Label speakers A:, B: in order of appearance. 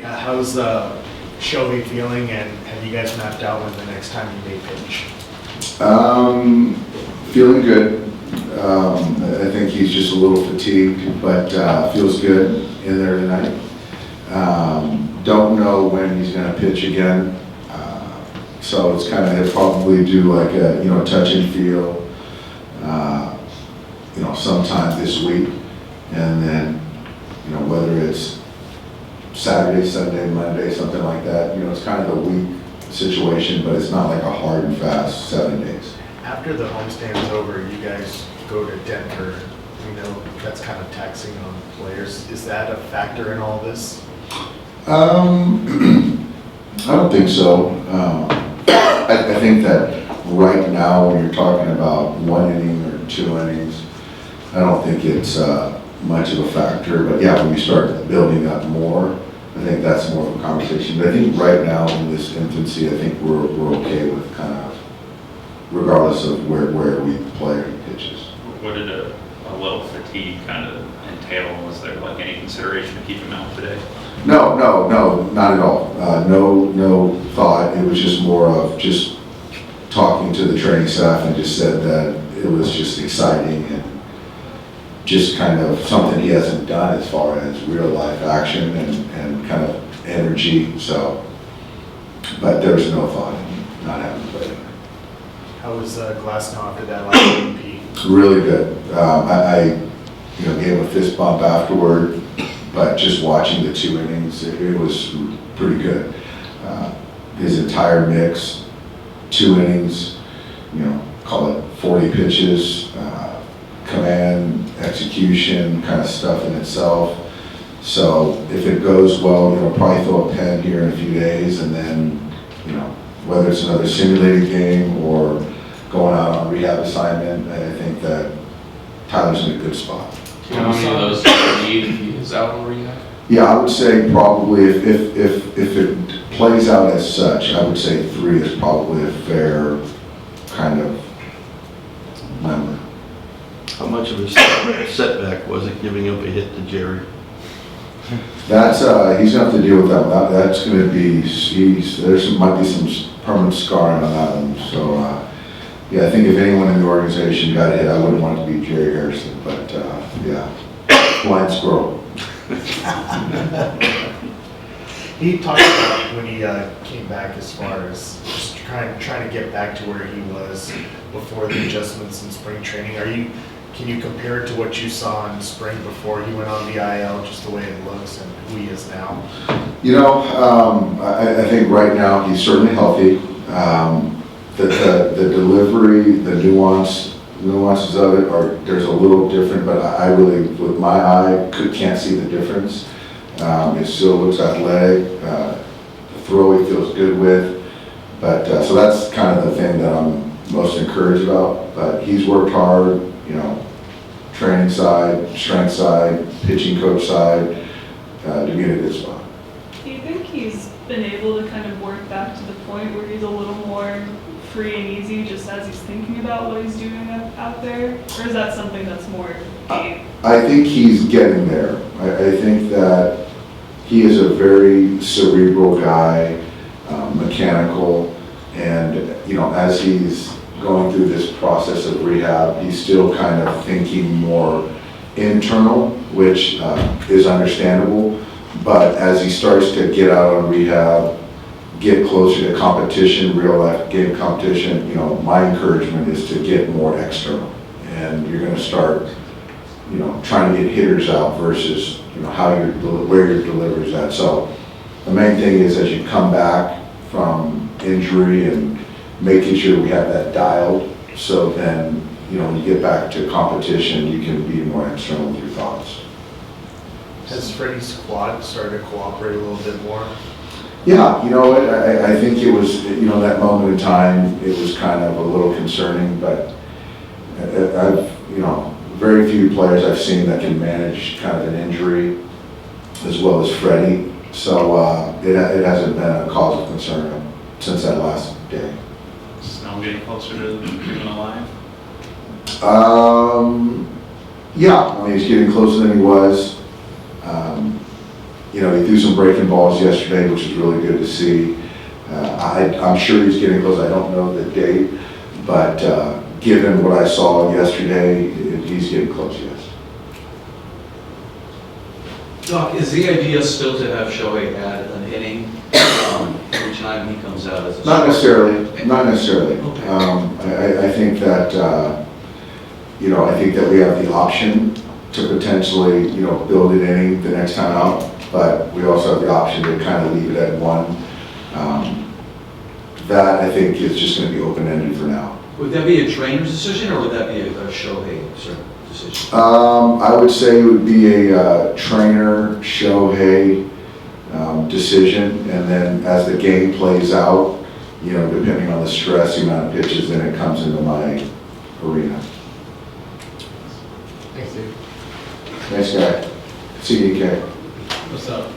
A: How's Shelby feeling, and have you guys mapped out when the next time you may pitch?
B: Feeling good. I think he's just a little fatigued, but feels good in there tonight. Don't know when he's going to pitch again, so it's kind of, he'll probably do like a touch and feel, sometime this week, and then whether it's Saturday, Sunday, Monday, something like that. It's kind of a week situation, but it's not like a hard and fast 7 days.
A: After the homestand is over, you guys go to Denver. That's kind of taxing on players. Is that a factor in all this?
B: I don't think so. I think that right now, when you're talking about 1 inning or 2 innings, I don't think it's much of a factor. But yeah, when you start building up more, I think that's more of a conversation. But I think right now in this infancy, I think we're okay with kind of, regardless of where we play or pitches.
C: What did a little fatigue kind of entail? Was there like any consideration to keep him out today?
B: No, not at all. No thought. It was just more of just talking to the training staff and just said that it was just exciting and just kind of something he hasn't done as far as real life action and kind of energy. So, but there was no thought in not having to play.
A: How was Glasnow after that last MVP?
B: Really good. I gave him a fist bump afterward, but just watching the 2 innings, it was pretty good. His entire mix, 2 innings, call it 40 pitches, command, execution, kind of stuff in itself. So if it goes well, probably throw a pen here in a few days, and then, whether it's another simulated game or going out on rehab assignment, I think that Tyler's in a good spot.
D: How many of those do you need if he is out on rehab?
B: Yeah, I would say probably if it plays out as such, I would say 3 is probably a fair kind of number.
E: How much of a setback was it giving up a hit to Jerry?
B: That's he's gonna have to deal with that. That's gonna be might be some permanent scarring on that one. So yeah, I think if anyone in the organization got hit, I wouldn't want it to be Jerry Harrison. But yeah, blind squirrel.
A: He talked about when he came back as far as just trying to get back to where he was before the adjustments in spring training. Can you compare it to what you saw in spring before he went on the IL, just the way it looks and who he is now?
B: I think right now he's certainly healthy. The delivery, the nuances of it there's a little different, but I really, with my eye, can't see the difference. It still looks athletic. The throw he feels good with, but so that's kind of the thing that I'm most encouraged about. But he's worked hard, training side, strength side, pitching coach side, to be in a good spot.
F: Do you think he's been able to kind of work back to the point where he's a little more free and easy just as he's thinking about what he's doing out there? Or is that something that's more deep? I
B: think he's getting there. I think that he is a very cerebral guy, mechanical, and as he's going through this process of rehab, he's still kind of thinking more internal, which is understandable. But as he starts to get out on rehab, get closer to competition, real life game competition, my encouragement is to get more external. And you're going to start, trying to get hitters out versus, where your delivery's at. So the main thing is as you come back from injury and making sure we have that dialed, so then, when you get back to competition, you can be more external with your thoughts.
A: Has Freddie's quad started to cooperate a little bit more?
B: Yeah, I think it was, that moment in time, it was kind of a little concerning, but I've, very few players I've seen that can manage kind of an injury as well as Freddie. So it hasn't been a cause of concern since that last day.
C: Snow getting closer to being alive?
B: Yeah, he's getting closer than he was. You know, he threw some breaking balls yesterday, which is really good to see. I'm sure he's getting close. I don't know the date, but given what I saw yesterday, he's getting close, yes.
G: Doc, is the idea still to have Shohei add an inning every time he comes out as a
B: Not
G: starter?
B: necessarily, not necessarily.
G: Okay.
B: I think that, you know, I think that we have the option to potentially, you know, build an inning the next time out, but we also have the option to kind of leave it at one. That, I think, is just going to be open-ended for now.
G: Would that be a trainer's decision, or would that be a Shohei decision?
B: I would say it would be a trainer, Shohei decision, and then as the game plays out, you know, depending on the stress, the amount of pitches, then it comes into my arena.
D: Thanks, Dave.
B: Nice guy. See you, DK.
D: What's up?